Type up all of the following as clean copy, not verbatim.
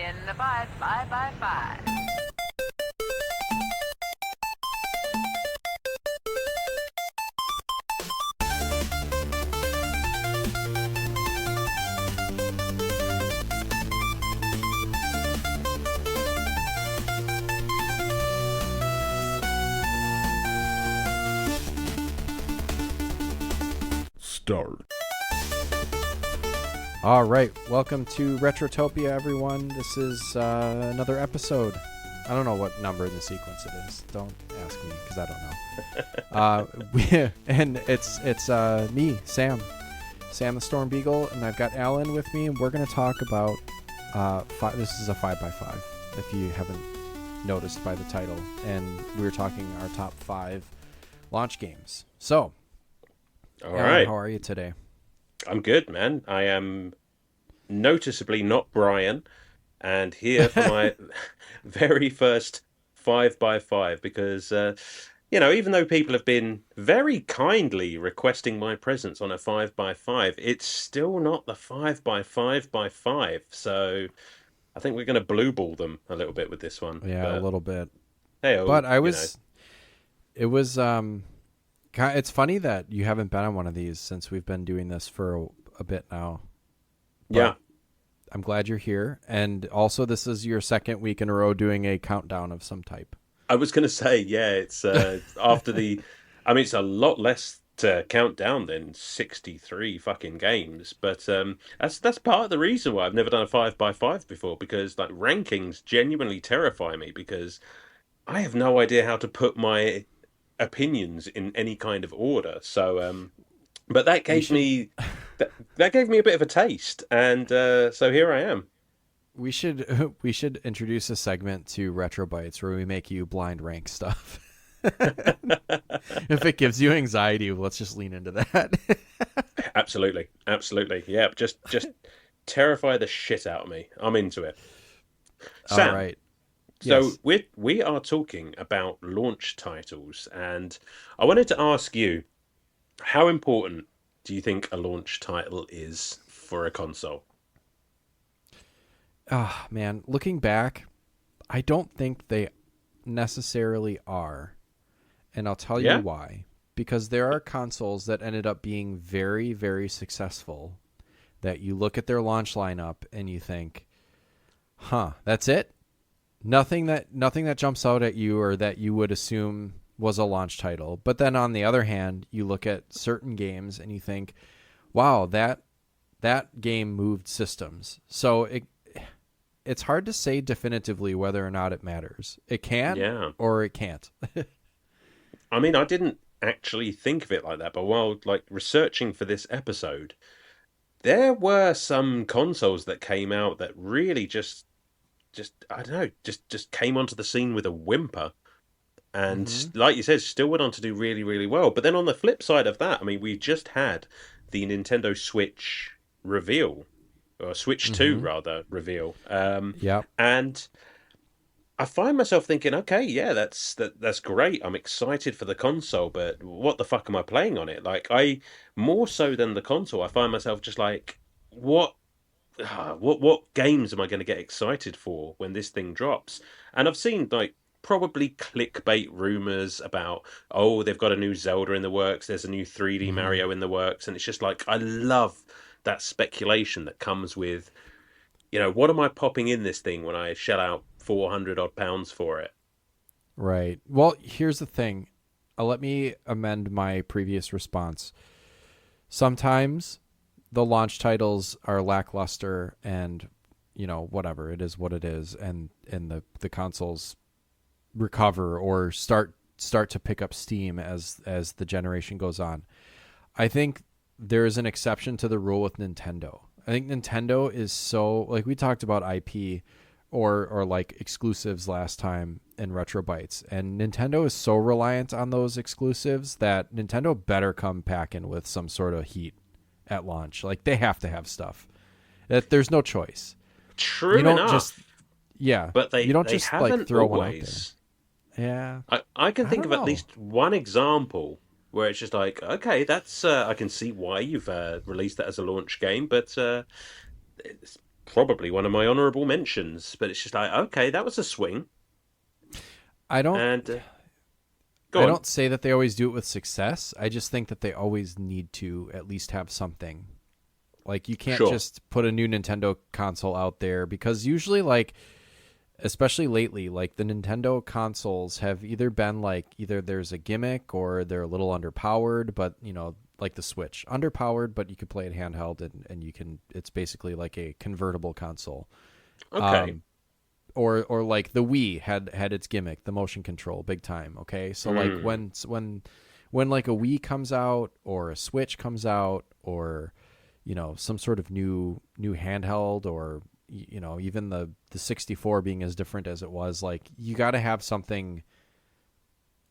in the 5 by 5. Start. All right, welcome to Retrotopia, everyone. This is another episode. I don't know what number in the sequence it is. Don't ask me because I don't know. And it's me, Sam the Storm Beagle, and I've got Alan with me, and we're going to talk about this is a 5x5, if you haven't noticed by the title, and we're talking our top 5 launch games. So, All Alan, right. how are you today? I'm good, man. I am noticeably not Brian, and here for my very first 5x5 because, even though people have been very kindly requesting my presence on a 5x5, it's still not the 5x5x5. So I think we're going to blue ball them a little bit with this one. Yeah, a little bit. Hey, But it's funny that you haven't been on one of these since we've been doing this for a bit now. But yeah. I'm glad you're here. And also, this is your second week in a row doing a countdown of some type. I was going to say, yeah, it's after it's a lot less to count down than 63 fucking games. But that's part of the reason why I've never done a 5x5 before, because like rankings genuinely terrify me because I have no idea how to put my opinions in any kind of order. So but that gave me that gave me a bit of a taste, and so here I am. We should introduce a segment to Retro Bites where we make you blind rank stuff. If it gives you anxiety, let's just lean into that. Absolutely. Yeah, just terrify the shit out of me. I'm into it. Sam, all right. so Yes. we are talking about launch titles, and I wanted to ask you, how important do you think a launch title is for a console? Ah, man, looking back, I don't think they necessarily are. And I'll tell Yeah? you why. Because there are consoles that ended up being very, very successful that you look at their launch lineup and you think, that's it? Nothing that jumps out at you or that you would assume was a launch title. But then on the other hand, you look at certain games and you think, wow, that game moved systems. So it's hard to say definitively whether or not it matters. It can or it can't. I mean, I didn't actually think of it like that, but while like researching for this episode, there were some consoles that came out that really just I don't know, just came onto the scene with a whimper. And like you said, still went on to do really, really well. But then on the flip side of that, I mean, we just had the Nintendo Switch reveal, or Switch 2 rather reveal. Yeah. And I find myself thinking, okay, yeah, that's great. I'm excited for the console, but what the fuck am I playing on it? Like, more so than the console, I find myself just like, what games am I going to get excited for when this thing drops? And I've seen like probably clickbait rumors about, oh, they've got a new Zelda in the works, there's a new 3D Mario in the works, and it's just like, I love that speculation that comes with, what am I popping in this thing when I shell out 400 odd pounds for it? Right. Well, here's the thing. Let me amend my previous response. Sometimes the launch titles are lackluster and, whatever, it is what it is, and the consoles recover or start to pick up steam as the generation goes on. I think there is an exception to the rule with Nintendo. I think Nintendo is so, like we talked about IP or like exclusives last time in Retro Bites, and Nintendo is so reliant on those exclusives that Nintendo better come packing with some sort of heat at launch. Like, they have to have stuff. There's no choice. True enough. But you don't they just haven't like throw always. one out there. Yeah. I can think of don't at know. least one example where it's just like, okay, that's I can see why you've released that as a launch game, but probably one of my honourable mentions. But it's just like, okay, that was a swing. I don't And go I on. don't say that they always do it with success. I just think that they always need to at least have something. Like you can't Sure. just put a new Nintendo console out there because usually like especially lately, like the Nintendo consoles have either been like either there's a gimmick or they're a little underpowered, but like the Switch, underpowered, but you can play it handheld and you can. It's basically like a convertible console. Okay. Or like the Wii had its gimmick, the motion control, big time. Okay, so like Mm. when like a Wii comes out or a Switch comes out or some sort of new handheld or even the 64 being as different as it was, like you got to have something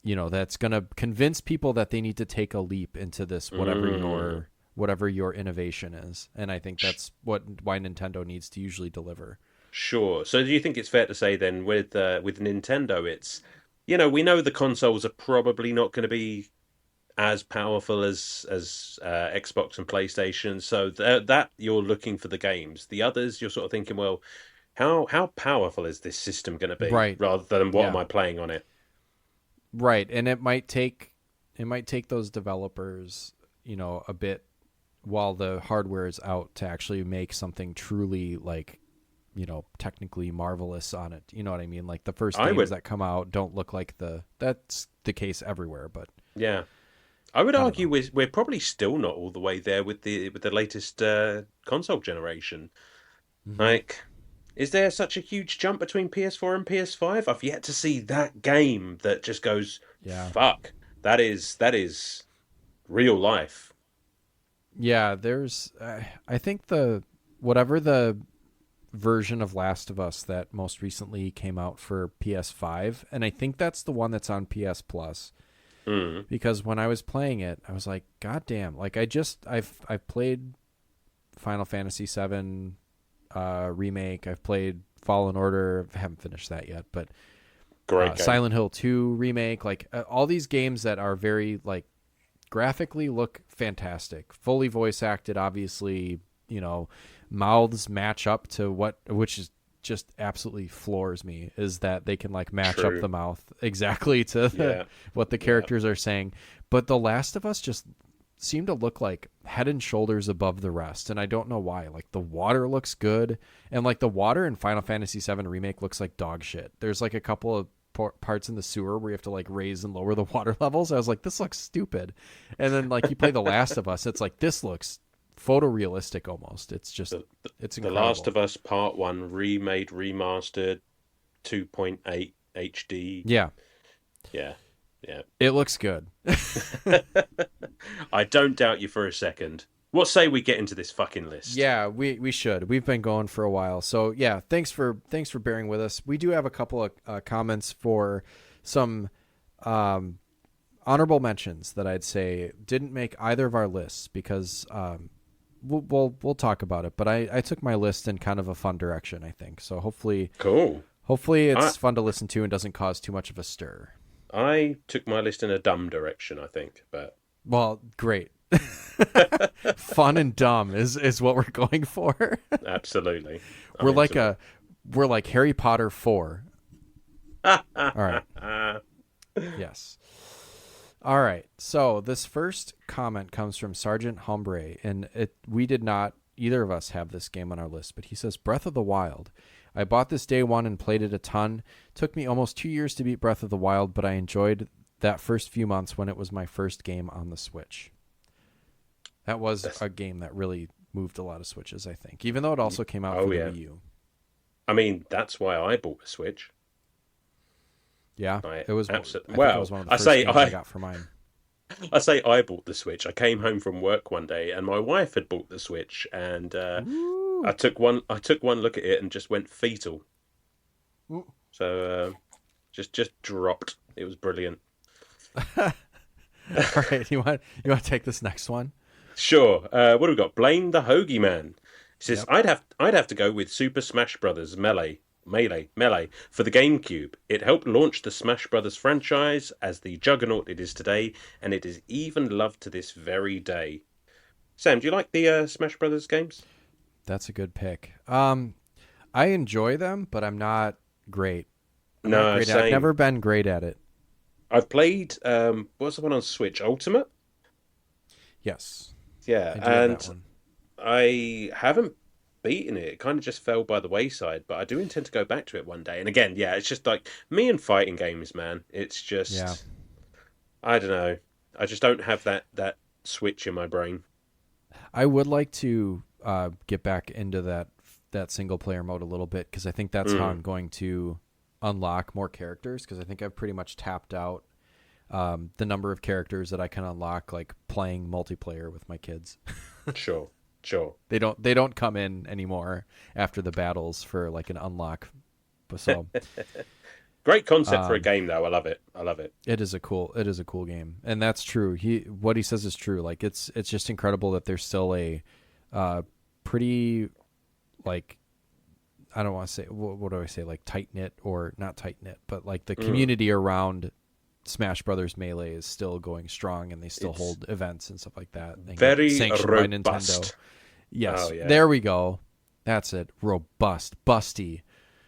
that's going to convince people that they need to take a leap into this Mm. whatever your innovation is, and I think that's why Nintendo needs to usually deliver. Sure. So do you think it's fair to say then with Nintendo, it's we know the consoles are probably not going to be as powerful as Xbox and PlayStation. So that you're looking for the games. The others, you're sort of thinking, well, how powerful is this system going to be, Right. rather than what am Yeah. I playing on it? Right, and it might take those developers, a bit while the hardware is out to actually make something truly like, technically marvelous on it. You know what I mean? Like the first I games would, that come out don't look like that's the case everywhere, but yeah, I would I don't argue know. we're probably still not all the way there with the latest console generation. Hmm. Like, is there such a huge jump between PS4 and PS5? I've yet to see that game that just goes, Yeah. fuck, that is real life. Yeah, there's I think the whatever the version of Last of Us that most recently came out for PS5, and I think that's the one that's on PS Plus. Mm. Because when I was playing it, I was like, God damn! Like I've played Final Fantasy VII remake. I've played Fallen Order. I haven't finished that yet, but Great game. Silent Hill 2 remake. Like all these games that are very like graphically look fantastic, fully voice acted. Obviously, mouths match up to which is just absolutely floors me is that they can like match up True. the mouth exactly to Yeah. what the Yeah. characters are saying. But The Last of Us just seem to look like head and shoulders above the rest, and I don't know why. Like the water looks good, and like the water in Final Fantasy VII remake looks like dog shit. There's like a couple of parts in the sewer where you have to like raise and lower the water levels. I was like, this looks stupid. And then like you play The Last of Us, it's like this looks photorealistic almost. It's just The, the, it's the Last incredible. of Us Part 1 remade, remastered, 2.8 HD. Yeah, Yeah. Yeah. it looks good. I don't doubt you for a second. What say we get into this fucking list? Yeah, we should. We've been going for a while. So yeah, thanks for bearing with us. We do have a couple of comments for some honorable mentions that I'd say didn't make either of our lists because we'll talk about it. But I took my list in kind of a fun direction, I think. So Cool. hopefully I it's fun to listen to and doesn't cause too much of a stir. I took my list in a dumb direction, I think, but Well, great. Fun and dumb is what we're going for. absolutely. I'm we're like into it. a we're like Harry Potter 4. All right. Yes. All right. So this first comment comes from Sergeant Hombre, and we did not either of us have this game on our list, but he says Breath of the Wild. I bought this day one and played it a ton. Took me almost 2 years to beat Breath of the Wild, but I enjoyed that first few months when it was my first game on the Switch. That was That's, a game that really moved a lot of Switches, I think, even though it also came out oh for the yeah. Wii U. I mean, that's why I bought a Switch. Yeah, I it was. absolutely I think it was well. one of the I first say games I I got for mine. I say I bought the Switch. I came home from work one day and my wife had bought the Switch, and I Woo! took one look at it and just went fetal. All So just dropped. It was brilliant. right, you want to take this next one? Sure. What have we got? Blame the Hoagie Man. He says Yep. I'd have to go with Super Smash Brothers Melee for the GameCube. It helped launch the Smash Brothers franchise as the juggernaut it is today, and it is even loved to this very day. Sam, do you like the Smash Brothers games? That's a good pick. I enjoy them, but I'm not great. I'm not No, great at it. I've same. never been great at it. I've played what's the one on Switch? Ultimate? Yes, Yeah, I do have that and one. I haven't beaten it. It kind of just fell by the wayside, but I do intend to go back to it one day. And again, yeah, it's just like me and fighting games, man. It's Yeah. just I don't know. I just don't have that switch in my brain. I would like to get back into that single player mode a little bit because I think that's how Mm, I'm going to unlock more characters because I think I've pretty much tapped out the number of characters that I can unlock like playing multiplayer with my kids. sure, sure. They don't come in anymore after the battles for like an unlock. So Great concept for a um, game, though. I love it. I love it. it is a cool game, and that's true. What he says is true. Like it's just incredible that there's still a pretty like I don't want to say what do I say like tight knit or not tight knit, but like the Mm. community around Smash Brothers Melee is still going strong, and they still It's hold events and stuff like that and get very sanctioned by Nintendo. robust. Oh Yes, yeah. there we go. That's it. Robust, busty.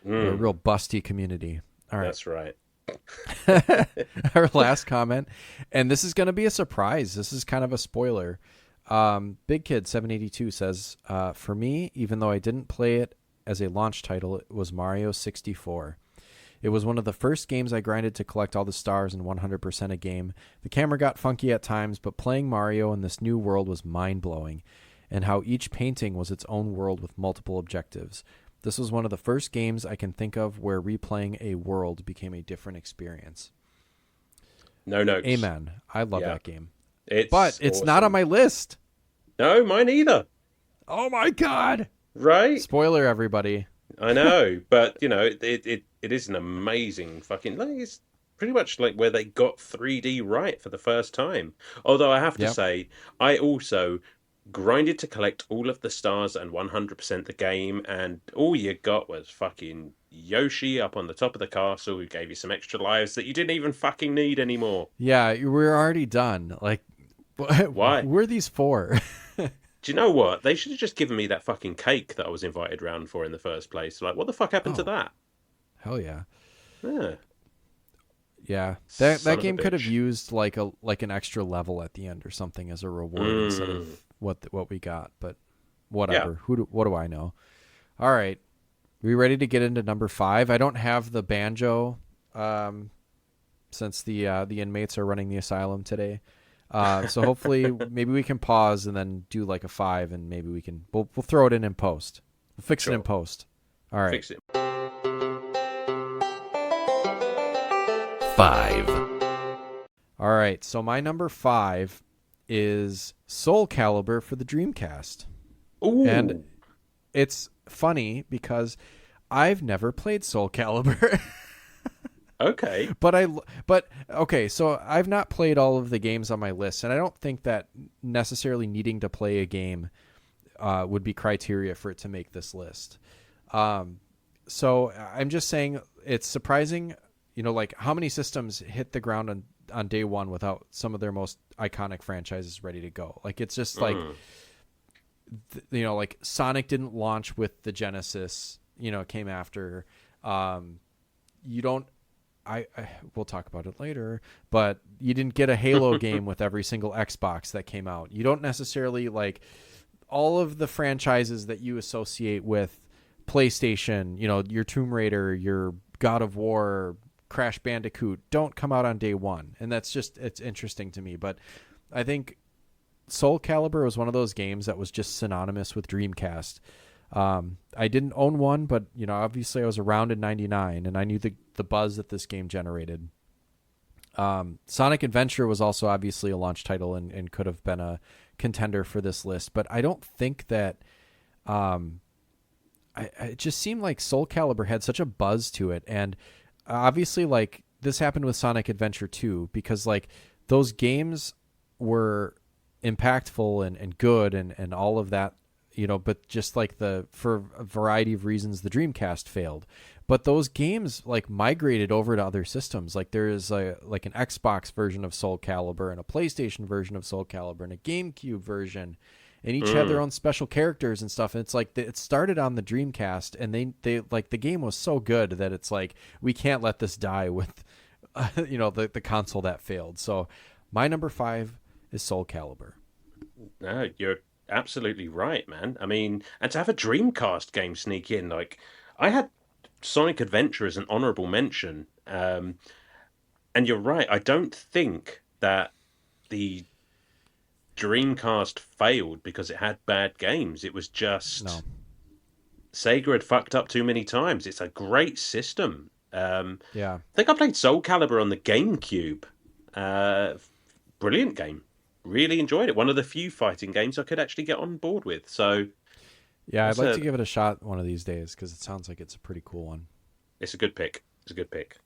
We have a Mm, real busty community. All right. that's right. Our last comment, and this is going to be a surprise. This is kind of a spoiler. Big Kid 782 says, "For me, even though I didn't play it as a launch title, it was Mario 64. It was one of the first games I grinded to collect all the stars and 100% a game. The camera got funky at times, but playing Mario in this new world was mind-blowing, and how each painting was its own world with multiple objectives. This was one of the first games I can think of where replaying a world became a different experience." No notes. Amen. I love Yeah, that game. But it's it's not on awesome. my list. No, mine either. Oh my god. Right? Spoiler, everybody. I know, but you know, it is an amazing fucking. Like, it's pretty much like where they got 3D right for the first time. Although I have to Yep. say, I also grinded to collect all of the stars and 100% the game, and all you got was fucking Yoshi up on the top of the castle who gave you some extra lives that you didn't even fucking need anymore. Yeah, we're already done. Like, Why? who are these for? Do you know what? They should have just given me that fucking cake that I was invited round for in the first place. Like, what the fuck happened to Oh, that? hell yeah. Yeah, Yeah. That son of a game could have bitch. used like an extra level at the end or something as a reward instead of Mm. what we got, but Yeah, whatever. What do I know? All right. We ready to get into number 5? I don't have the banjo since the inmates are running the asylum today. So hopefully maybe we can pause and then do like a 5 and maybe we'll throw it in post. We'll fix it in sure. post. All right. Fix it. 5, All right. So my number 5 is Soul Calibur for the Dreamcast. And Ooh, it's funny because I've never played Soul Calibur. okay. But okay, so I've not played all of the games on my list, and I don't think that necessarily needing to play a game would be criteria for it to make this list. So I'm just saying it's surprising, like how many systems hit the ground on day one without some of their most iconic franchises ready to go. Like it's just like Mm. like Sonic didn't launch with the Genesis, it came after. You don't I we'll talk about it later, but you didn't get a Halo game with every single Xbox that came out. You don't necessarily like all of the franchises that you associate with PlayStation, your Tomb Raider, your God of War, Crash Bandicoot don't come out on day one. And it's interesting to me, but I think Soul Calibur was one of those games that was just synonymous with Dreamcast. I didn't own one, but obviously I was around in '99, and I knew the buzz that this game generated. Sonic Adventure was also obviously a launch title and could have been a contender for this list, but I don't think that. It just seemed like Soul Calibur had such a buzz to it, and obviously, like this happened with Sonic Adventure 2 because like those games were impactful and good and all of that, but just like for a variety of reasons the Dreamcast failed. But those games like migrated over to other systems. Like there is an Xbox version of Soul Calibur and a PlayStation version of Soul Calibur and a GameCube version, and each had their own special characters and stuff. And it's like it started on the Dreamcast, and they like the game was so good that it's like we can't let this die with the console that failed. So my number 5 is Soul Calibur. No, you're absolutely right, man. I mean, and to have a Dreamcast game sneak in, like I had Sonic Adventure as an honorable mention, and you're right. I don't think that the Dreamcast failed because it had bad games. It was No. just Sega had fucked up too many times. It's a great system. Yeah. I think I played Soul Calibur on the GameCube. Uh, Brilliant game. Really enjoyed it. One of the few fighting games I could actually get on board with. So Yeah, I'd that's like to give it a shot one of these days because it sounds like it's a pretty cool one. it's a good pick. It's a good pick.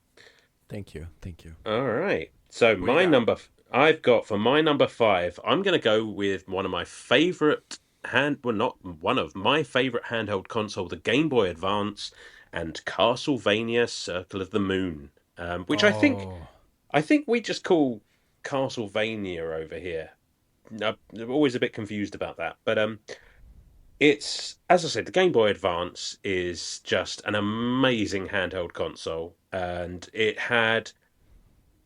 Thank you. Thank you. All right. So What do you got? I've got for my number 5. I'm going to go with one of my favorite well, not one of my favorite handheld console, the Game Boy Advance, and Castlevania: Circle of the Moon, which Oh, I think we just call Castlevania over here. I'm always a bit confused about that, but it's, as I said, the Game Boy Advance is just an amazing handheld console, and it had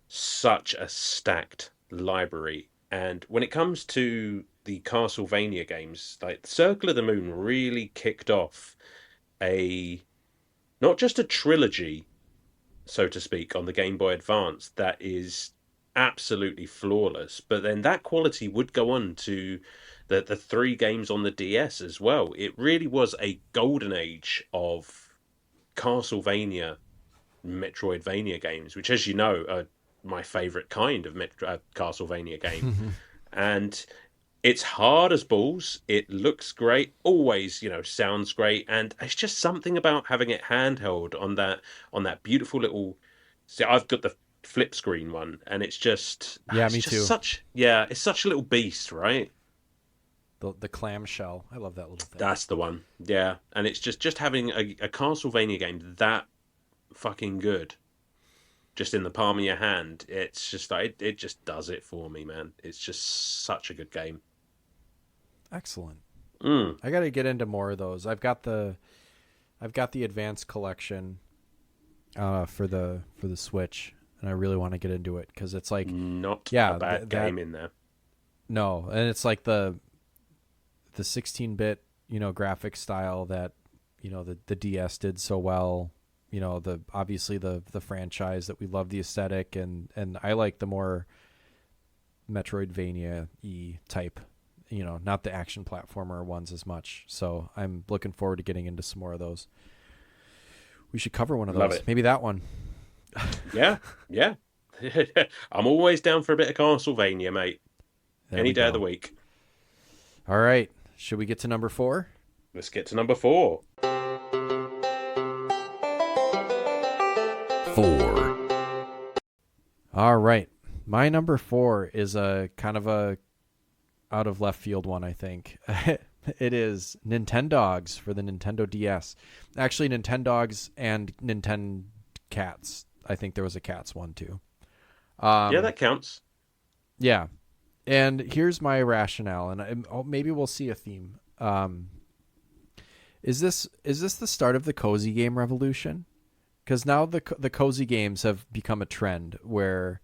such a stacked library. And when it comes to the Castlevania games, like Circle of the Moon really kicked off a not just a trilogy, so to speak, on the Game Boy Advance that is absolutely flawless, but then that quality would go on to the 3 games on the DS as well. It really was a golden age of Castlevania Metroidvania games, which, as you know, are my favorite kind of Castlevania game. And it's hard as balls. It looks great, always, sounds great, and it's just something about having it handheld on that beautiful little. See, I've got the flip screen one, and yeah, it's me just too. it's such a little beast, right? The clamshell. I love that little thing. That's the one. Yeah, and it's just having a Castlevania game that fucking good just in the palm of your hand. It's just like it just does it for me, man. It's just such a good game. Excellent. Mm. I got to get into more of those. I've got the advanced collection for the Switch, and I really want to get into it because it's like, Not a yeah, bad that game in there. no, and it's like the 16-bit graphic style that the DS did so well. The obviously the franchise that we love, the aesthetic, and I like the more Metroidvania y type, not the action platformer ones as much. So I'm looking forward to getting into some more of those. We should cover one of Love those. it. Maybe that one. Yeah, yeah. I'm always down for a bit of Castlevania, mate. There Any we day of go. the week. All right. Should we get to number 4? Let's get to number 4. 4. All right. My number 4 is a kind of a out of left field one, I think. It is Nintendogs for the Nintendo DS. Actually, Nintendogs and Nintendo Cats. I think there was a Cats one too. Yeah, that counts. Yeah. And here's my rationale, and maybe we'll see a theme. Is this the start of the cozy game revolution? Because now the cozy games have become a trend where,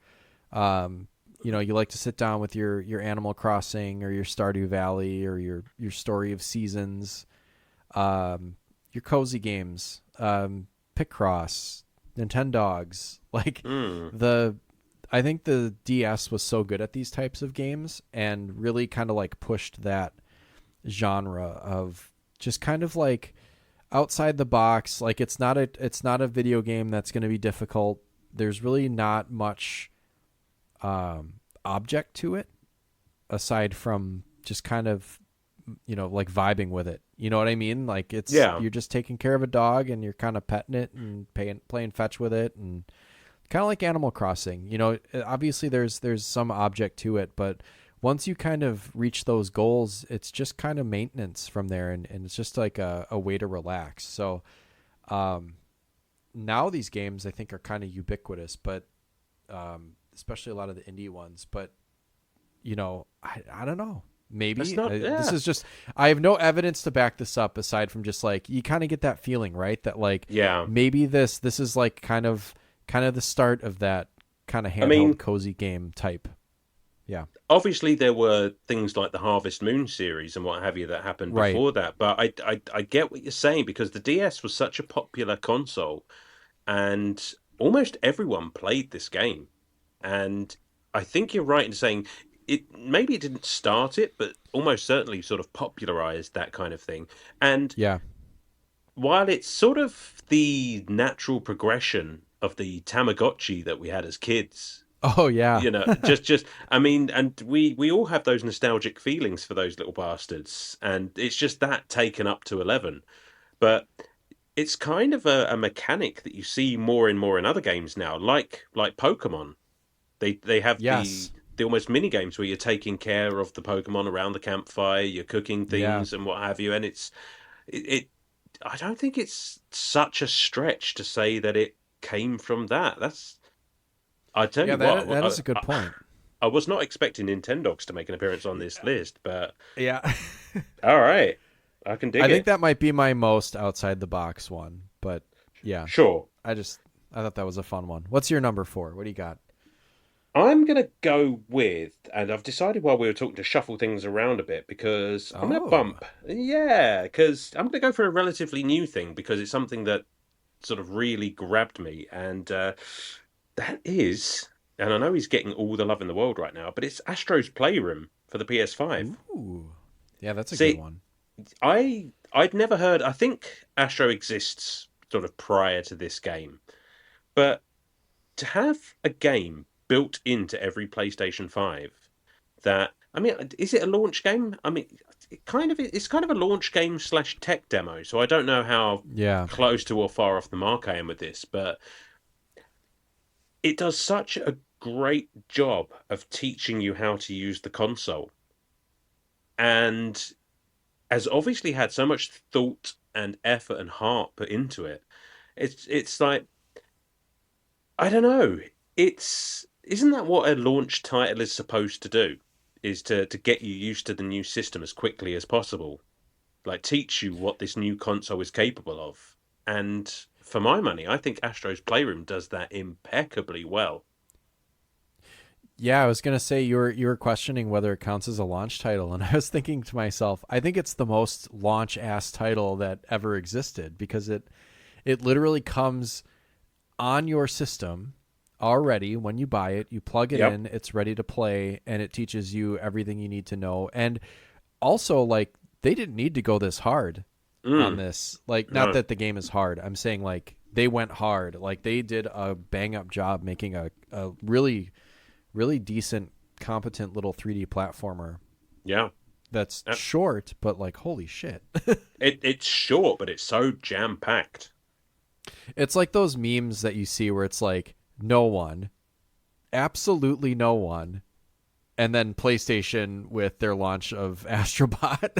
you like to sit down with your Animal Crossing or your Stardew Valley or your Story of Seasons, your cozy games, Picross, Nintendogs. Like I think the DS was so good at these types of games and really kind of like pushed that genre of just kind of like outside the box. Like it's not a video game that's going to be difficult. There's really not much object to it aside from just kind of like vibing with it. You know what I mean? Like you're just taking care of a dog and you're kind of petting it and playing fetch with it, and kind of like Animal Crossing. Obviously there's some object to it, but once you kind of reach those goals, it's just kind of maintenance from there, and it's just like a way to relax. So now these games I think are kind of ubiquitous, but especially a lot of the indie ones. But I don't know. Maybe not. this Yeah. is just, I have no evidence to back this up aside from just like you kind of get that feeling, right? That like Yeah. maybe this is like kind of the start of that kind of I handheld mean, cozy game type. Yeah. obviously there were things like the Harvest Moon series and what have you that happened Right. before that, but I get what you're saying because the DS was such a popular console and almost everyone played this game. And I think you're right in saying it didn't start it, but almost certainly sort of popularized that kind of thing. And Yeah. while it's sort of the natural progression of the Tamagotchi that we had as kids, Oh yeah. just I mean, and we all have those nostalgic feelings for those little bastards, and it's just that taken up to 11. But it's kind of a mechanic that you see more and more in other games now, like Pokemon. They have Yes. the almost mini games where you're taking care of the Pokemon around the campfire, you're cooking Yeah. things and what have you, and it I don't think it's such a stretch to say that it came from that. That's I tell Yeah, you what, that is a good point. I was not expecting Nintendogs to make an appearance on this list, but Yeah. all right, I can dig I think it. that might be my most outside the box one, but yeah. Sure. I thought that was a fun one. What's your number 4? What do you got? I'm gonna go with, and I've decided while we were talking to shuffle things around a bit because I'm gonna Oh. bump, yeah, because I'm gonna go for a relatively new thing because it's something that sort of really grabbed me, and that is, and I know he's getting all the love in the world right now, but it's Astro's Playroom for the PS5. Ooh. Yeah, that's a good See, one. I'd never heard. I think Astro exists sort of prior to this game, but to have a game built into every PlayStation 5 that I mean, is it a launch game? I mean, it's kind of a launch game slash tech demo, so I don't know how Yeah. close to or far off the mark I am with this, but it does such a great job of teaching you how to use the console and has obviously had so much thought and effort and heart put into it. It's like I don't know. It's isn't that what a launch title is supposed to do? Is to get you used to the new system as quickly as possible. Like teach you what this new console is capable of. And for my money, I think Astro's Playroom does that impeccably well. Yeah, I was gonna say you were questioning whether it counts as a launch title, and I was thinking to myself, I think it's the most launch ass title that ever existed because it literally comes on your system already when you buy it. You plug it Yep. in, it's ready to play, and it teaches you everything you need to know. And also, like they didn't need to go this hard on Mm, this. Like, not no. that the game is hard. I'm saying like they went hard. Like they did a bang up job making a really really decent, competent little 3D platformer Yeah. that's Uh, short, but like, holy shit. it's short, but it's so jam packed. It's like those memes that you see where it's like, no one, absolutely no one, and then PlayStation with their launch of Astrobot.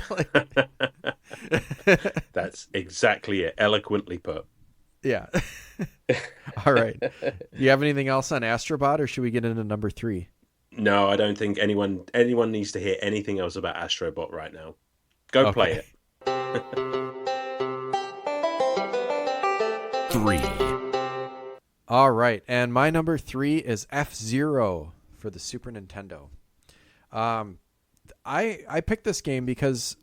Like, That's exactly it. Eloquently put. yeah. All right. Do you have anything else on Astrobot, or should we get into number 3? No, I don't think anyone needs to hear anything else about Astrobot right now. Go play Okay. it. 3. All right. And my number 3 is F-Zero for the Super Nintendo. I picked this game because,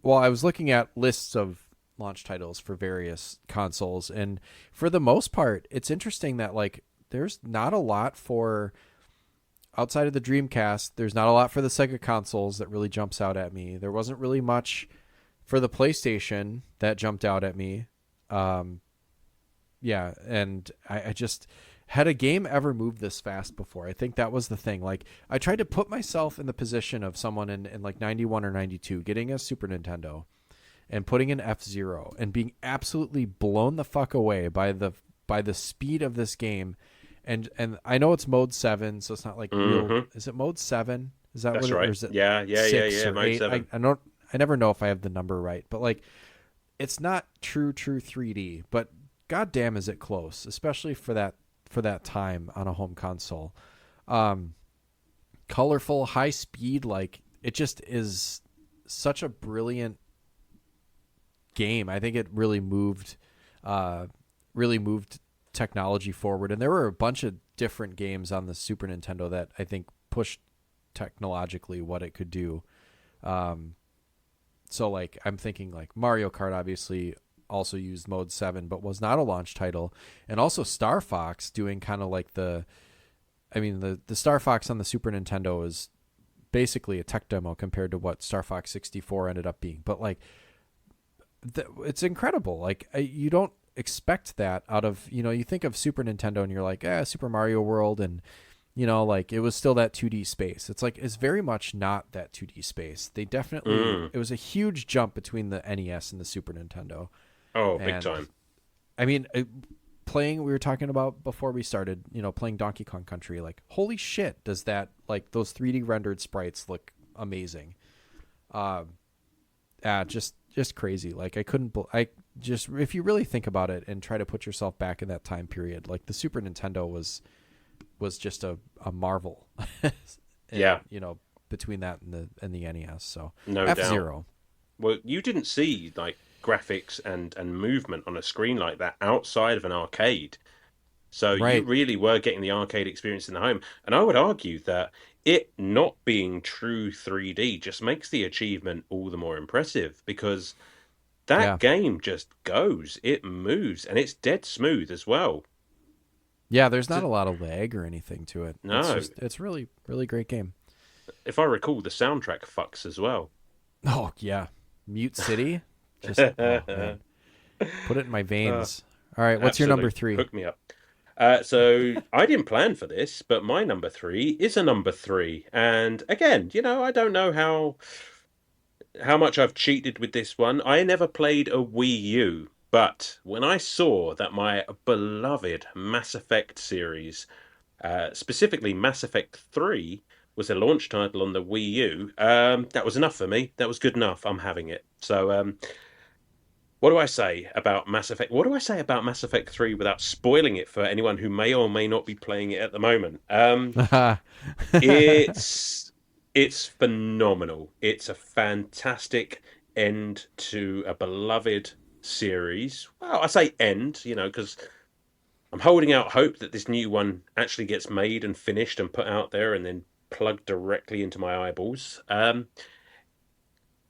well, I was looking at lists of launch titles for various consoles, and for the most part, it's interesting that like there's not a lot for outside of the Dreamcast. There's not a lot for the Sega consoles that really jumps out at me. There wasn't really much for the PlayStation that jumped out at me. Yeah, and I just had a game ever moved this fast before? I think that was the thing. Like, I tried to put myself in the position of someone in like 91 or 92 getting a Super Nintendo and putting an F-Zero and being absolutely blown the fuck away by the speed of this game. And I know it's mode 7, so it's not like real. Is it mode 7? Is that That's what it, right. or is it Yeah, 6 or Mode 8? 7. I never know if I have the number right, but like it's not true 3D, but goddamn is it close, especially for that time on a home console. Colorful, high speed, like it just is such a brilliant game. I think it really moved technology forward, and there were a bunch of different games on the Super Nintendo that I think pushed technologically what it could do. So like I'm thinking like Mario Kart obviously also used Mode 7 but was not a launch title, and also Star Fox doing kind of like the Star Fox on the Super Nintendo is basically a tech demo compared to what Star Fox 64 ended up being. But like it's incredible. Like you don't expect that out of, you think of Super Nintendo and you're like, Super Mario World, and like it was still that 2D space. It's like, it's very much not that 2D space. They definitely, it was a huge jump between the NES and the Super Nintendo. Oh, And, big time. I mean, we were talking about before we started, playing Donkey Kong Country, like, holy shit, does that, like, those 3D rendered sprites look amazing. Just crazy. Like, if you really think about it and try to put yourself back in that time period, like the Super Nintendo was just a marvel. And, Yeah. Between that and the NES. So No F-Zero. doubt. Well, you didn't see like graphics and movement on a screen like that outside of an arcade. So you Right. really were getting the arcade experience in the home. And I would argue that it not being true 3D just makes the achievement all the more impressive, because that Yeah. game just goes, it moves, and it's dead smooth as well. Yeah, there's not So, a lot of lag or anything to it. no, It's really, really great game. if I recall, the soundtrack fucks as well. Oh, yeah. Mute City? Just, oh, man. Put it in my Uh, veins. All right, what's your number Absolute. 3? Hook me up. So I didn't plan for this, but my number three is a number three. And again, I don't know how much I've cheated with this one. I never played a Wii U, but when I saw that my beloved Mass Effect series, specifically Mass Effect 3, was a launch title on the Wii U, that was enough for me. That was good enough. I'm having it. So, what do I say about Mass Effect? What do I say about Mass Effect 3 without spoiling it for anyone who may or may not be playing it at the moment? It's it's phenomenal. It's a fantastic end to a beloved series. Well, I say end, because I'm holding out hope that this new one actually gets made and finished and put out there and then plugged directly into my eyeballs.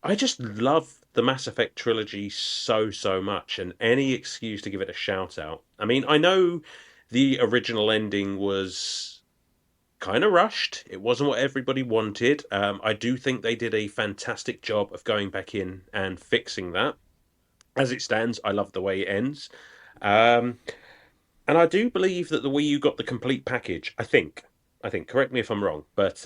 I just love the Mass Effect trilogy so, so much, and any excuse to give it a shout out. I mean, I know the original ending was kind of rushed. It wasn't what everybody wanted. I do think they did a fantastic job of going back in and fixing that. As it stands, I love the way it ends. Um, and I do believe that the Wii U got the complete package. I think. Correct me if I'm wrong, but it's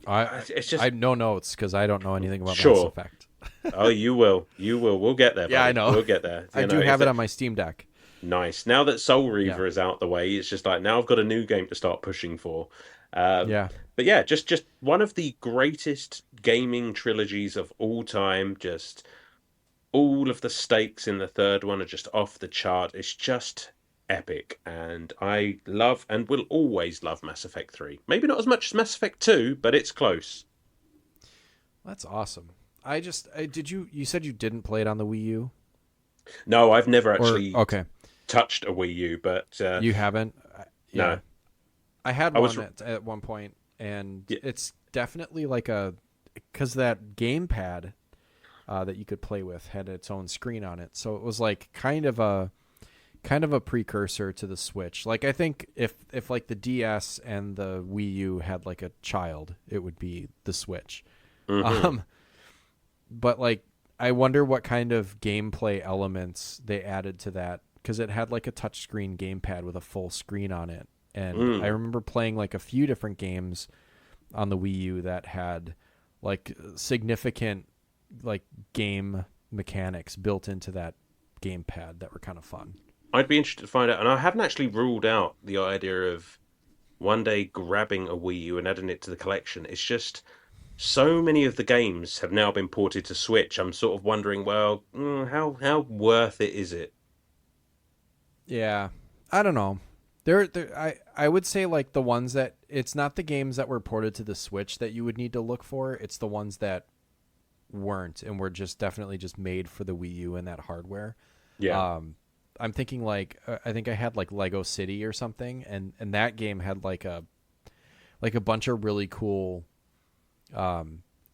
I just have no notes because I don't know anything about Mass sure. Effect. Oh, you will. You will. We'll get there, Yeah, I buddy. know. We'll get there. I do have it on my Steam Deck. Nice. Now that Soul Yeah. Reaver is out the way, it's just like now I've got a new game to start pushing for. Um, Yeah. but yeah, just one of the greatest gaming trilogies of all time. Just all of the stakes in the third one are just off the chart. It's just epic, and I love and will always love Mass Effect 3. Maybe not as much as Mass Effect 2, but it's close. That's awesome. You said you didn't play it on the Wii U? No, I've never Or, actually okay. touched a Wii U, but You haven't? Yeah. no. I had I was one at one point, and yeah, it's definitely like because that gamepad that you could play with had its own screen on it. So it was like kind of a precursor to the Switch. Like I think if like the DS and the Wii U had like a child, it would be the Switch. mhm. But like I wonder what kind of gameplay elements they added to that, because it had like a touchscreen gamepad with a full screen on it. And I Mm. remember playing like a few different games on the Wii U that had like significant like game mechanics built into that gamepad that were kind of fun. I'd be interested to find out, and I haven't actually ruled out the idea of one day grabbing a Wii U and adding it to the collection. It's just so many of the games have now been ported to Switch. I'm sort of wondering, well, how worth it is it? Yeah, I don't know. I would say like the ones that it's not the games that were ported to the Switch that you would need to look for. It's the ones that weren't and were just definitely just made for the Wii U and that hardware. Yeah. I'm thinking like I think I had like Lego City or something, and that game had like a bunch of really cool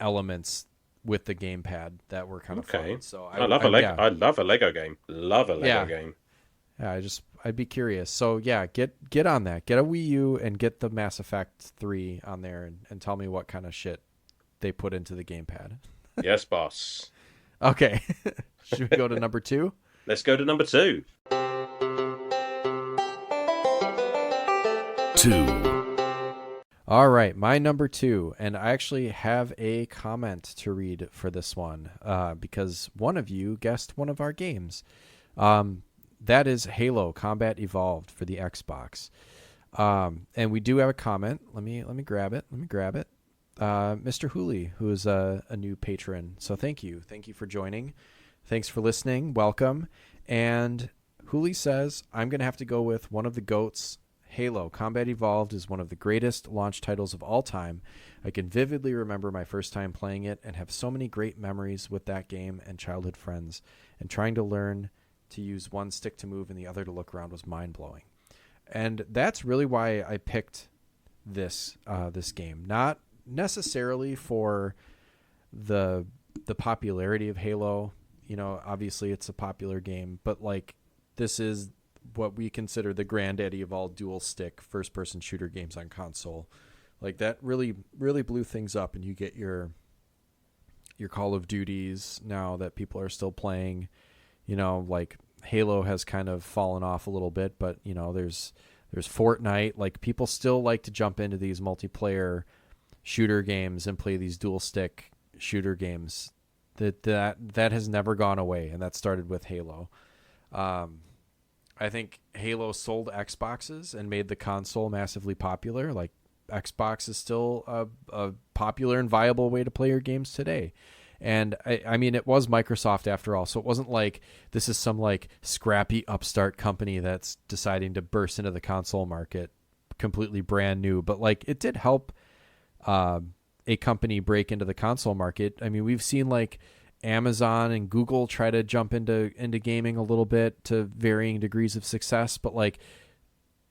elements with the gamepad that were kind of Okay. fun. So I love a Lego. I love a Lego game. Love a Lego game. Yeah, I'd be curious. So yeah, get on that. Get a Wii U and get the Mass Effect 3 on there and tell me what kind of shit they put into the gamepad. Yes, boss. Okay. Should we go to number 2? Let's go to number 2. 2. All right, my number 2, and I actually have a comment to read for this one because one of you guessed one of our games. That is Halo Combat Evolved for the Xbox. And we do have a comment. Let me grab it. Mr. Hooley, who is a new patron. So thank you. Thank you for joining. Thanks for listening. Welcome. And Hooley says, I'm going to have to go with one of the GOATs. Halo Combat Evolved is one of the greatest launch titles of all time. I can vividly remember my first time playing it and have so many great memories with that game and childhood friends. And trying to learn to use one stick to move and the other to look around was mind-blowing. And that's really why I picked this game. Not necessarily for the popularity of Halo. You know, obviously it's a popular game, but like this is what we consider the granddaddy of all dual stick first person shooter games on console. Like that really blew things up, and you get your Call of Duties now that people are still playing. You know, like Halo has kind of fallen off a little bit, but you know, there's Fortnite. Like people still like to jump into these multiplayer shooter games and play these dual stick shooter games. That has never gone away, and that started with Halo. I think Halo sold Xboxes and made the console massively popular. Like Xbox is still a popular and viable way to play your games today. And I mean, it was Microsoft after all, so it wasn't like this is some like scrappy upstart company that's deciding to burst into the console market completely brand new. But like it did help a company break into the console market. I mean, we've seen like Amazon and Google try to jump into gaming a little bit to varying degrees of success, but like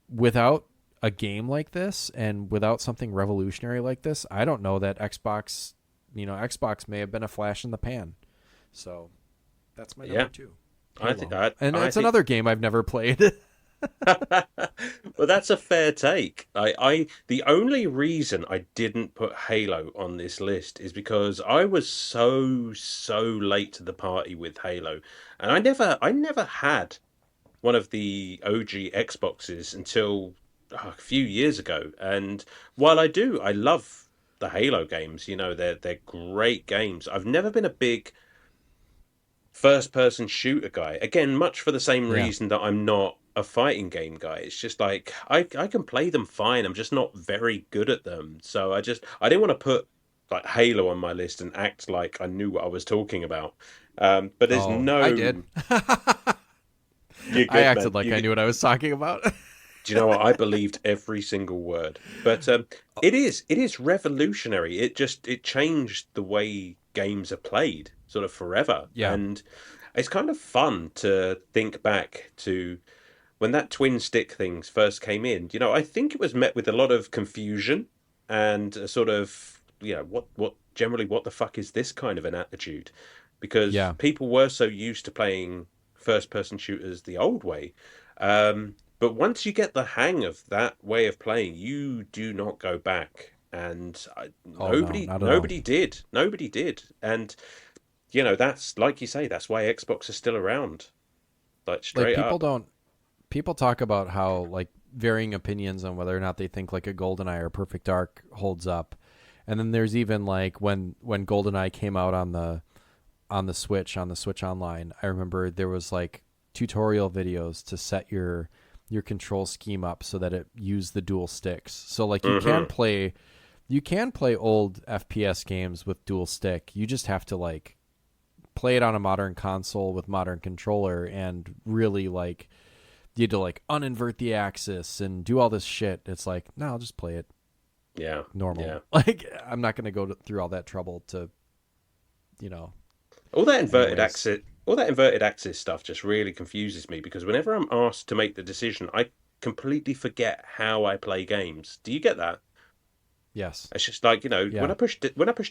without a game like this and without something revolutionary like this, I don't know that Xbox may have been a flash in the pan. So that's my number 2. And it's another game I've never played. Well, that's a fair take. The only reason I didn't put Halo on this list is because I was so late to the party with Halo, and I never had one of the OG Xboxes until a few years ago. And while I love the Halo games. You know, they're great games. I've never been a big first-person shooter guy. Again, much for the same reason that I'm not a fighting game guy. It's just like I can play them fine. I'm just not very good at them. So I didn't want to put like Halo on my list and act like I knew what I was talking about. But there's I did. I acted like I knew what I was talking about. Do you know what? I believed every single word. But it is revolutionary. It changed the way games are played sort of forever. Yeah. And it's kind of fun to think back to when that twin stick things first came in. You know, I think it was met with a lot of confusion and a sort of, you know, what the fuck is this kind of an attitude? Because people were so used to playing first person shooters the old way. But once you get the hang of that way of playing, you do not go back. And nobody did. Nobody did. And, you know, that's, like you say, that's why Xbox is still around. Like, straight up. People talk about how, like, varying opinions on whether or not they think, like, a GoldenEye or Perfect Dark holds up. And then there's even, like, when GoldenEye came out on the Switch Online, I remember there was, like, tutorial videos to set your control scheme up so that it used the dual sticks. So like you can play old FPS games with dual stick. You just have to like play it on a modern console with modern controller and really like you had to like uninvert the axis and do all this shit. It's like, no, I'll just play it Yeah. normal. Yeah. Like, I'm not going to go through all that trouble to, you know, All that inverted anyways. axis, all that inverted axis stuff just really confuses me because whenever I'm asked to make the decision, I completely forget how I play games. Do you get that? Yes. It's just like, when Yeah. I push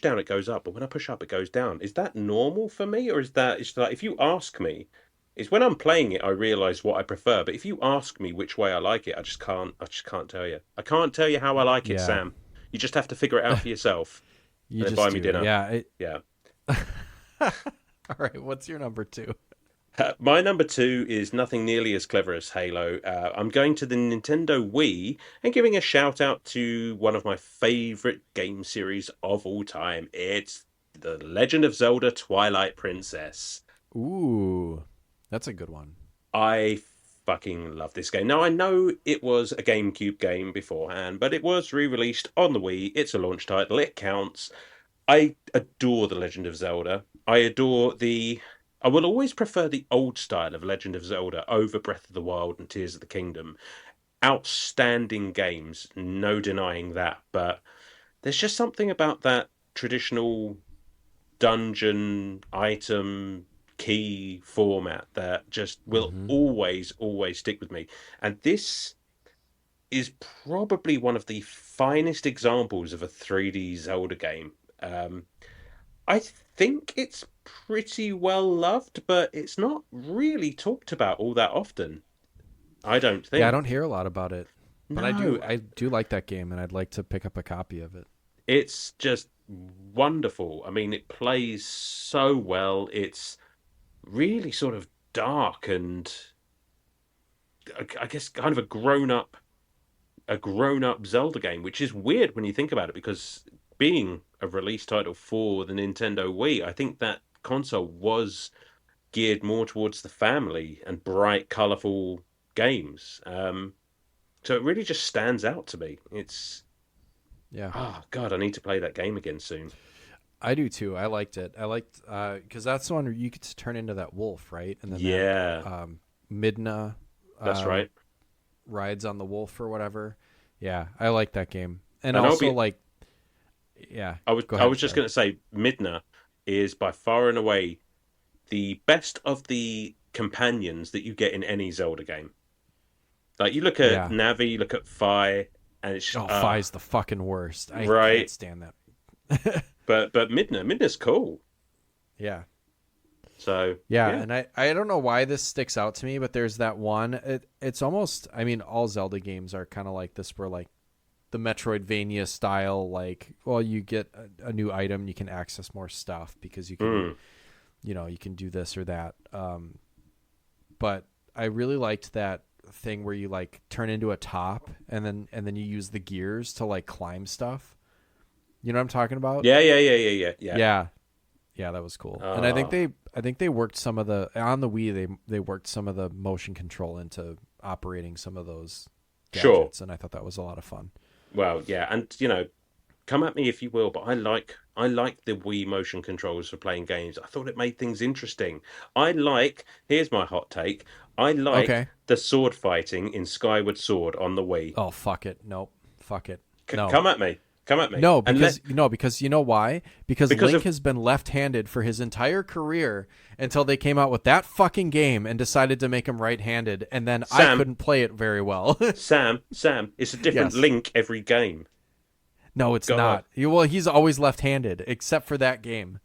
down, it goes up, but when I push up, it goes down. Is that normal for me, or is that it's like if you ask me, it's when I'm playing it I realize what I prefer. But if you ask me which way I like it, I just can't tell you. I can't tell you how I like it, Yeah. Sam. You just have to figure it out for yourself You and then just buy me do. dinner. Yeah. Yeah. All right. What's your number 2? My number 2 is nothing nearly as clever as Halo. I'm going to the Nintendo Wii and giving a shout out to one of my favorite game series of all time. It's The Legend of Zelda Twilight Princess. Ooh, that's a good one. I fucking love this game. Now, I know it was a GameCube game beforehand, but it was re released on the Wii. It's a launch title, it counts. I adore The Legend of Zelda. I adore the. I will always prefer the old style of Legend of Zelda over Breath of the Wild and Tears of the Kingdom. Outstanding games, no denying that. But there's just something about that traditional dungeon item key format that just will Mm-hmm. always, always stick with me. And this is probably one of the finest examples of a 3D Zelda game. I think it's pretty well loved, but it's not really talked about all that often. I don't Yeah, I don't think. hear a lot about it, but No, I do like that game, and I'd like to pick up a copy of it. it's just wonderful. I mean, it plays so well. It's really sort of dark and I guess kind of a grown up Zelda game, which is weird when you think about it because being a release title for the Nintendo Wii, I think that console was geared more towards the family and bright, colourful games. So it really just stands out to me. It's Yeah, God, I need to play that game again soon. I do too. I liked it. I liked because that's the one where you get to turn into that wolf, right? And then that Yeah, Midna that's uh, right. rides on the wolf or whatever. Yeah, I like that game, and And I'll also be. like, yeah. I was. Go I ahead. was just Sorry. going to say, Midna is by far and away the best of the companions that you get in any Zelda game. Like you look at Yeah. Navi, you look at Fi, and it's just Oh, Fi's the fucking worst. I can't right. stand that. But Midna's cool. Yeah. So Yeah, yeah. and I don't know why this sticks out to me, but there's that one. It's almost. I mean, all Zelda games are kind of like this, where like the Metroidvania style. Like, well, you get a new item, you can access more stuff because you can, Mm. you can do this or that. But I really liked that thing where you like turn into a top, and then you use the gears to like climb stuff. You know what I'm talking about? Yeah, yeah, yeah, yeah, yeah, yeah. Yeah, yeah, that was cool. And Oh, I think they worked some of the on the Wii. They worked some of the motion control into operating some of those sure. gadgets, and I thought that was a lot of fun. Well, yeah, and come at me if you will, but I like the Wii motion controls for playing games. I thought it made things interesting. Here's my hot take. I like Okay. the sword fighting in Skyward Sword on the Wii. Oh, fuck it. Nope. Fuck it. No. Come at me. Come at me. No, And let because you know why? Because because Link of has been left-handed for his entire career until they came out with that fucking game and decided to make him right-handed, and then I Sam, couldn't play it very well. Sam, it's a different Yes. Link every game. No, it's God. not. Well, he's always left-handed except for that game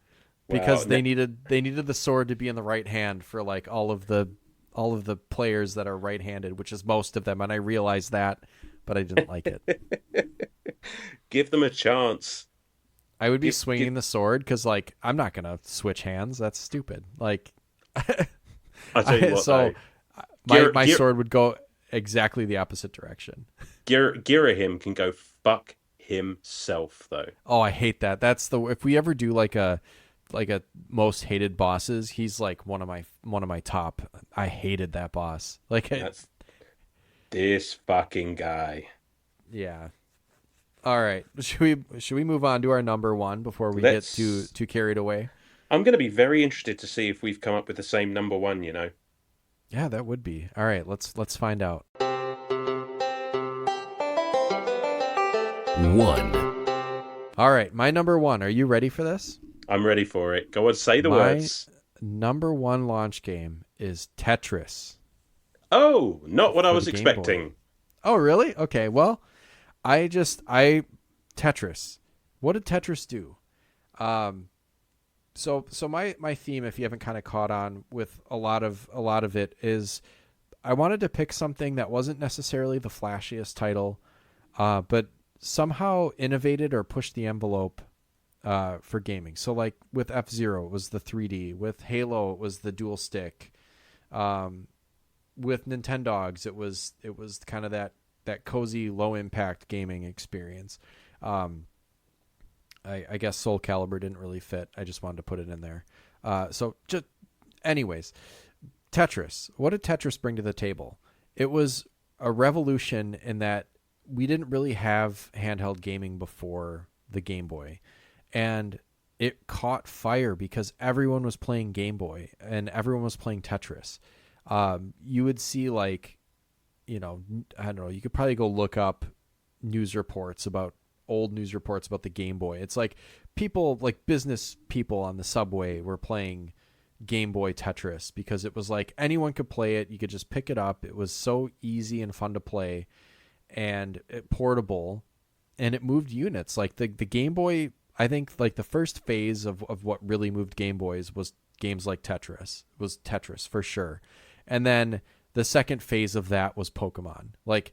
Well, because they needed the sword to be in the right hand for like all of the players that are right-handed, which is most of them, and I realized that, but I didn't like it. give them a chance. I would be Give swinging the sword because like I'm not gonna switch hands. That's stupid. Like, I tell you what so though. my Gear sword would go exactly the opposite direction. Girahim can go fuck himself though. Oh, I hate that. That's the if we ever do like a most hated bosses, he's like one of my top. I hated that boss. Like, That's this fucking guy. yeah. All right, should we move on to our number one before we get too Let's. carried away? I'm going to be very interested to see if we've come up with the same number one. Yeah, that would be. All right, let's find out. 1, All right, my number one. Are you ready for this? I'm ready for it. Go on, say the My words. number one launch game is Tetris Oh, not what I for the was Game Boy. expecting. Oh, really? Okay. Well, I Tetris. What did Tetris do? Um, so my theme, if you haven't kind of caught on with a lot of it, is I wanted to pick something that wasn't necessarily the flashiest title, but somehow innovated or pushed the envelope for gaming. So like with F-Zero, it was the 3D. With Halo, it was the dual stick. Um, with Nintendogs, it was kind of that cozy, low impact gaming experience. Um, I guess Soul Calibur didn't really fit. I just wanted to put it in there. So just anyways, Tetris. What did Tetris bring to the table? It was a revolution in that we didn't really have handheld gaming before the Game Boy. And it caught fire because everyone was playing Game Boy and everyone was playing Tetris. You would see like, I don't know, you could probably go look up news reports about old news reports about the Game Boy. It's like people like business people on the subway were playing Game Boy Tetris because it was like anyone could play it. You could just pick it up. It was so easy and fun to play and portable, and it moved units. Like the Game Boy, I think like the first phase of what really moved Game Boys was games like Tetris. It was Tetris for sure. And then the second phase of that was Pokemon. Like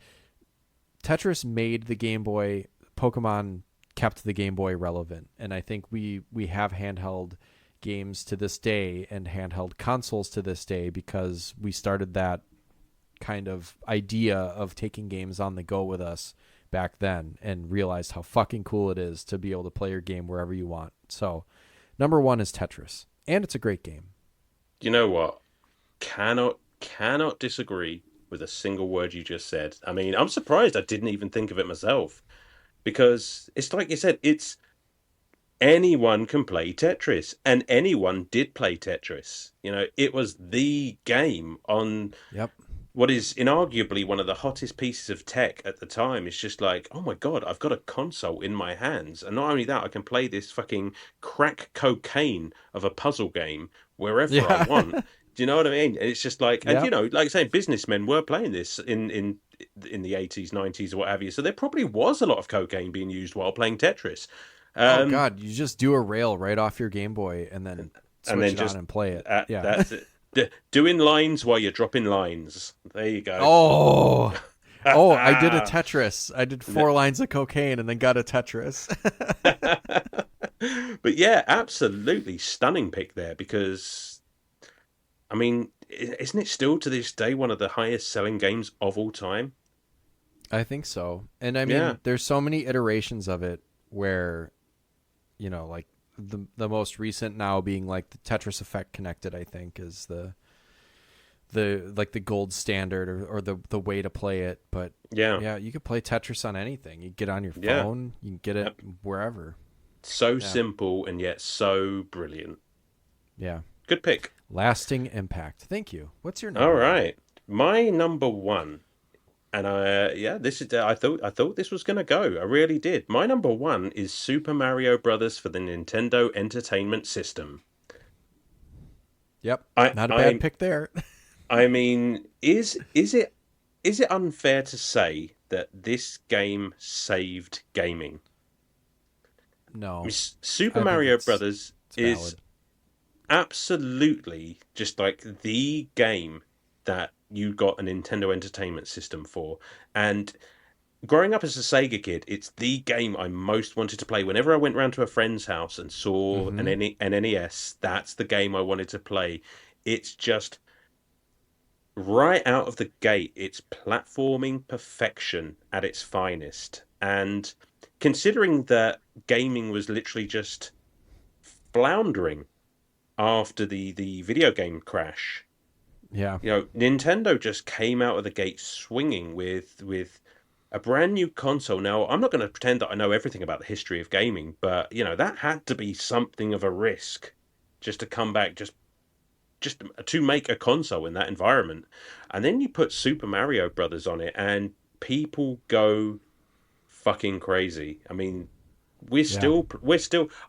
Tetris made the Game Boy, Pokemon kept the Game Boy relevant. And I think we have handheld games to this day and handheld consoles to this day because we started that kind of idea of taking games on the go with us back then and realized how fucking cool it is to be able to play your game wherever you want. So, number one is Tetris, and it's a great game. You know what? Cannot disagree with a single word you just said. I mean, I'm surprised I didn't even think of it myself because it's like you said, it's anyone can play Tetris, and anyone did play Tetris. It was the game on Yep. what is inarguably one of the hottest pieces of tech at the time. It's just like, oh my God, I've got a console in my hands. And not only that, I can play this fucking crack cocaine of a puzzle game wherever I Yeah. want. Do you know what I mean? And it's just like, and Yep. like I say, businessmen were playing this in the 80s, 90s, or what have you. So there probably was a lot of cocaine being used while playing Tetris. Oh Um, God, you just do a rail right off your Game Boy and then and switch then it on just and play it. Yeah. that's it. Doing lines while you're dropping lines. There you go. Oh. Oh, I did a Tetris. I did 4 lines of cocaine and then got a Tetris. But yeah, absolutely stunning pick there because, I mean, isn't it still to this day one of the highest selling games of all time? I think so. And I Yeah. mean, there's so many iterations of it where, like the most recent now being like the Tetris Effect Connected, I think is the like the gold standard or the way to play it. But Yeah. yeah, you could play Tetris on anything. You get on your Yeah. phone, you can get it wherever. So Yeah. simple and yet so brilliant. Yeah. Good pick. Lasting impact. Thank you. What's your number? All right. My number one. And this is. I thought this was gonna go. I really did. My number one is Super Mario Brothers for the Nintendo Entertainment System. Yep. I Not a bad I pick there. I mean, is it unfair to say that this game saved gaming? I No. mean, Super I think Mario it's Brothers it's is valid. absolutely just like the game that you got a Nintendo Entertainment System for. And growing up as a Sega kid, it's the game I most wanted to play. Whenever I went round to a friend's house and saw Mm-hmm. an NES, that's the game I wanted to play. It's just right out of the gate, it's platforming perfection at its finest. And considering that gaming was literally just floundering after the video game crash, Yeah. Nintendo just came out of the gate swinging with a brand new console. Now, I'm not going to pretend that I know everything about the history of gaming, but that had to be something of a risk just to come back just to make a console in that environment. And then you put Super Mario Brothers on it, and people go fucking crazy. I mean, Yeah.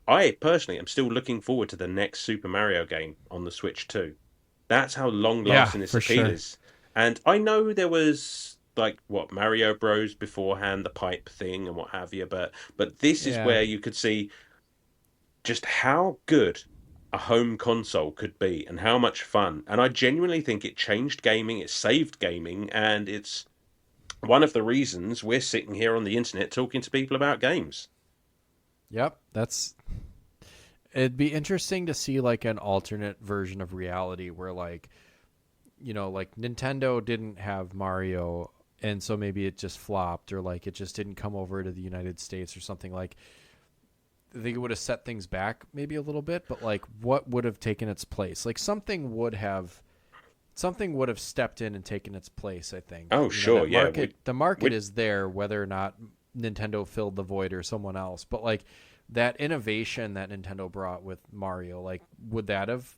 I personally am still looking forward to the next Super Mario game on the Switch too. That's how long Yeah, lasting this for appeal sure. is. And I know there was like what Mario Bros beforehand, the pipe thing and what have you, but this is Yeah. where you could see just how good a home console could be and how much fun. And I genuinely think it changed gaming, it saved gaming, and it's one of the reasons we're sitting here on the internet talking to people about games. Yep. It'd be interesting to see like an alternate version of reality where like, like Nintendo didn't have Mario and so maybe it just flopped or like it just didn't come over to the United States or something. Like they would have set things back maybe a little bit, but like what would have taken its place? Like something would have stepped in and taken its place, I think. Oh, sure, That yeah. the market We is there whether or not Nintendo filled the void or someone else. But like that innovation that Nintendo brought with Mario, like would that have,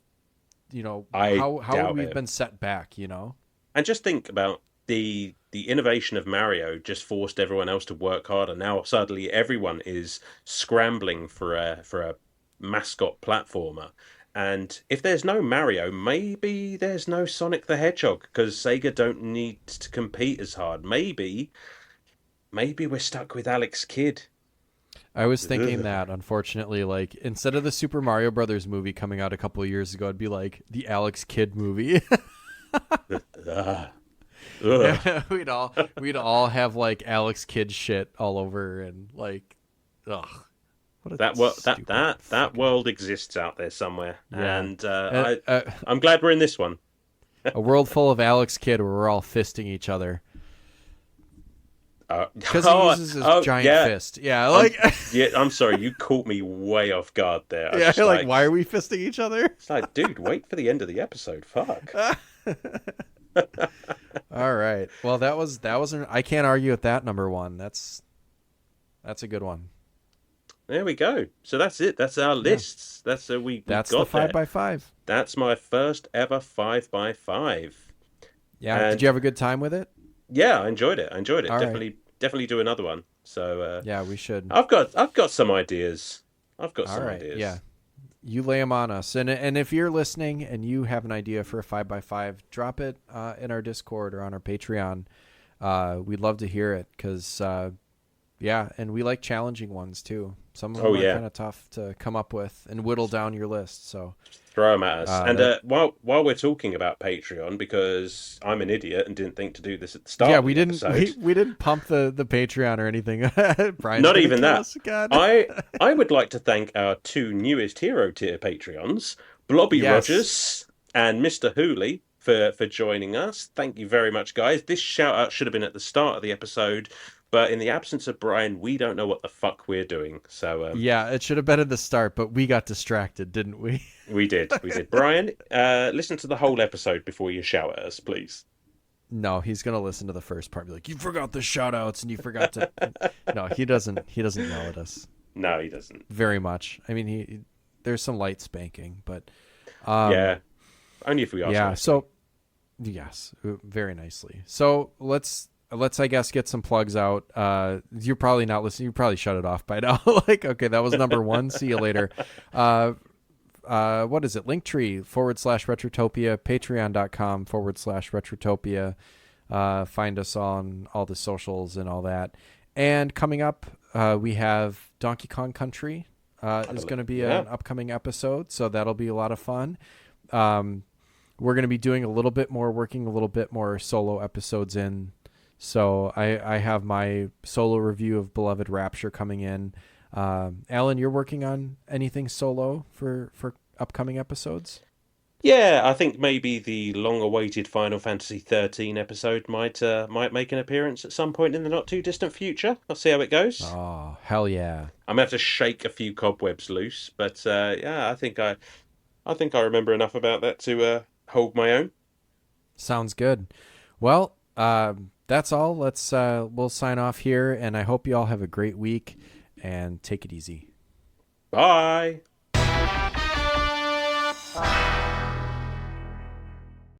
I how would doubt we have it. been set back, And just think about the innovation of Mario just forced everyone else to work harder. Now suddenly everyone is scrambling for a mascot platformer. And if there's no Mario, maybe there's no Sonic the Hedgehog because Sega don't need to compete as hard. Maybe we're stuck with Alex Kidd. I was thinking Ugh. that, unfortunately, like instead of the Super Mario Brothers movie coming out a couple of years ago, it'd be like the Alex Kidd movie. Ugh. Ugh. we'd all have like Alex Kidd shit all over and like, ugh, what a stupid That fucking, world exists out there somewhere, yeah. and Uh, uh, I'm glad we're in this one. a world full of Alex Kidd where we're all fisting each other because he uses his giant yeah. fist. Yeah, I'm like yeah. I'm sorry, you caught me way off guard there. I was yeah, just like why are we fisting each other? it's like, dude, wait for the end of the episode. Fuck. All right. Well, I can't argue with that number one. That's a good one. There we go. So that's it. That's our Yeah. lists. That's we That's the got five there. by five. That's my first ever 5x5. Yeah. Did And you have a good time with it? yeah, I enjoyed it. I enjoyed it. All right. Definitely do another one. So Yeah, we should. I've got some ideas. I've got All some right. ideas. Yeah. You lay them on us, and if you're listening and you have an idea for a 5x5, drop it in our Discord or on our Patreon. We'd love to hear it because yeah, and we like challenging ones too. Some of them Oh are yeah. kind of tough to come up with and whittle down your list. So Throw them at us. And that while we're talking about Patreon, because I'm an idiot and didn't think to do this at the start yeah, of we the didn't episode. we didn't pump the Patreon or anything. Brian's Not gonna even kill that. us again. I would like to thank our two newest hero tier Patreons, Blobby Yes. Rogers and Mr. Hooley, for joining us. Thank you very much, guys. This shout out should have been at the start of the episode, but in the absence of Brian, we don't know what the fuck we're doing. So Yeah, it should have been at the start, but we got distracted, didn't we? we did. Brian, listen to the whole episode before you shout at us, please. No, he's gonna listen to the first part, and be like, "You forgot the shout outs, and you forgot to." No, he doesn't. He doesn't yell at us No, he doesn't. very much. I mean, there's some light spanking, but Yeah. Only if we ask. yeah. nicely. So yes, very nicely. So let's I guess get some plugs out. You're probably not listening. You probably shut it off by now. Like, okay, that was number one. See you later. What is it? Linktree /Retrotopia, patreon.com/Retrotopia. Find us on all the socials and all that. And coming up, we have Donkey Kong Country is going to be Yeah. an upcoming episode, so that'll be a lot of fun. We're going to be doing working a little bit more solo episodes in. So I have my solo review of Beloved Rapture coming in. Alan, you're working on anything solo for upcoming episodes? Yeah, I think maybe the long-awaited Final Fantasy 13 episode might make an appearance at some point in the not too distant future. I'll see how it goes. Oh, hell yeah. I'm gonna have to shake a few cobwebs loose, but yeah, I think I remember enough about that to hold my own. Sounds good. Well, that's all. We'll sign off here, and I hope you all have a great week and take it easy. Bye.